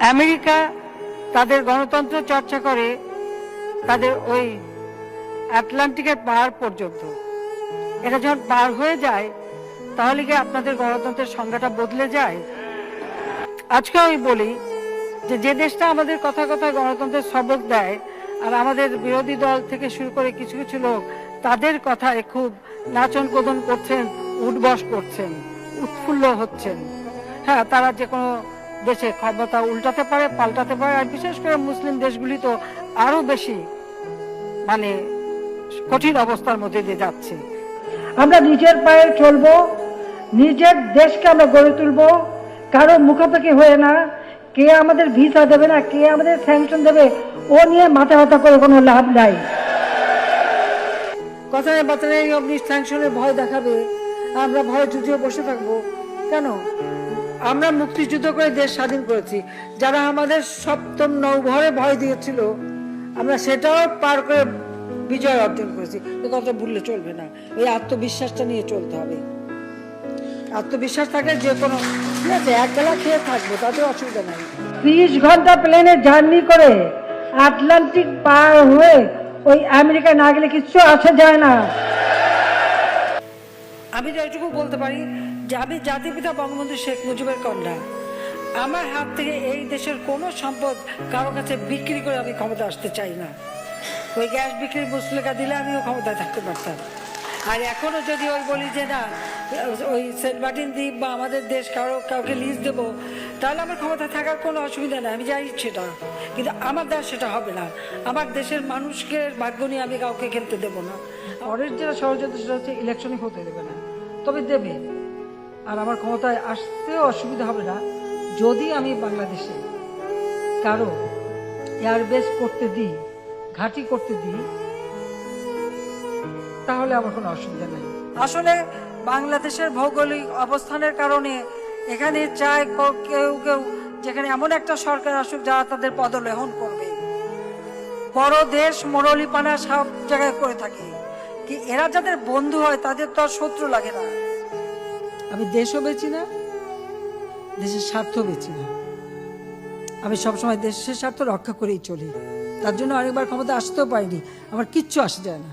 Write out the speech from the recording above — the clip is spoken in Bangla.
আমেরিকা তাদের গণতন্ত্র চর্চা করে তাদের ওই আটলান্টিকের পার পর্যন্ত। এটা যখন পার হয়ে যায় তাহলে কি আপনাদের গণতন্ত্রের সংজ্ঞাটা বদলে যায়? আজকে আমি বলি যে দেশটা আমাদের কথা কথায় গণতন্ত্রের সবক দেয়, আর আমাদের বিরোধী দল থেকে শুরু করে কিছু কিছু লোক তাদের কথায় খুব নাচন কোদন করছেন, উঠবস করছেন, উৎফুল্ল হচ্ছেন। হ্যাঁ, তারা যে কোনো দেশে ক্ষমতা উল্টাতে পারে, পাল্টাতে পারে, আর বিশেষ করে মুসলিম দেশগুলি তো আরো বেশি মানে কঠিন অবস্থার মধ্যে দিয়ে যাচ্ছে। আমরা নিজের পায়ে চলবো, নিজের দেশকে আমরা গড়ে তুলবো, কারো মুখাপেক্ষি হয়ে না। কে আমাদের ভিসা দেবে না, কে আমাদের স্যাংশন দেবে, ও নিয়ে মাথা ব্যথা করে কোনো লাভ নাই। কথায় বার্তায় আপনি স্যাংশনের ভয় দেখাবে, আমরা ভয় যুদ্ধে বসে থাকবো কেন? আমরা মুক্তিযুদ্ধ করে দেশ স্বাধীন করেছি। যারা আমাদের সপ্তম নৌবহরে ভয় দিয়েছিল, আমরা সেটাও পার করে বিজয় অর্জন করেছি। এই কথা ভুললে চলবে না। এই আত্মবিশ্বাসটা নিয়ে চলতে হবে। আত্মবিশ্বাস থাকলে যে কোনো, ঠিক আছে, এক বেলা খেয়ে থাকবো, তাতে অসুবিধা নাই। 30 ঘন্টা প্লেনে জার্নি করে আটলান্টিক পার হয়ে ওই আমেরিকা না গেলে কিচ্ছু আসা যায় না। আমি তো এটুকু বলতে পারি যে আমি জাতিপিতা বঙ্গবন্ধু শেখ মুজিবের কন্যা। আমার হাত থেকে এই দেশের কোনো সম্পদ কারো কাছে বিক্রি করে আমি ক্ষমতা আসতে চাই না। ওই গ্যাস বিক্রির মুসলেখা দিলে আমিও ক্ষমতায় থাকতে পারতাম। আর এখনো যদি ওই বলি যে না, ওই সেন্ট মার্টিন দ্বীপ বা আমাদের দেশ কাউকে লিজ দেবো, তাহলে আমার ক্ষমতায় থাকার কোনো অসুবিধা নেই, আমি যাই সেটা। কিন্তু আমার দেশ সেটা হবে না। আমার দেশের মানুষকে ভাগ্য নিয়ে আমি কাউকে খেলতে দেবো না। পরের যেটা ষড়যন্ত্র সেটা হচ্ছে ইলেকশনই হতে দেবে না, তবে দেবে। আর আমার ক্ষমতায় আসতেও অসুবিধা হবে না যদি আমি বাংলাদেশে কারো এয়ারবেস করতে দিই, ঘাঁটি করতে দিই, তাহলে আমার কোনো অসুবিধা নেই। আসলে বাংলাদেশের ভৌগোলিক অবস্থানের কারণে এখানে চায় কেউ কেউ যেখানে এমন একটা সরকার আসুক যারা তাদের পদলেহন করবে। বড় দেশ মোড়লিপানা সব জায়গায় করে থাকে, কি এরা যাদের বন্ধু হয় তাদের তো আর শত্রু লাগে না। আমি দেশও বেচি না, দেশের স্বার্থ বেচি না। আমি সবসময় দেশের স্বার্থ রক্ষা করেই চলি। তার জন্য আরেকবার ক্ষমতা আসতেও পারিনি, আমার কিচ্ছু আসে যায় না।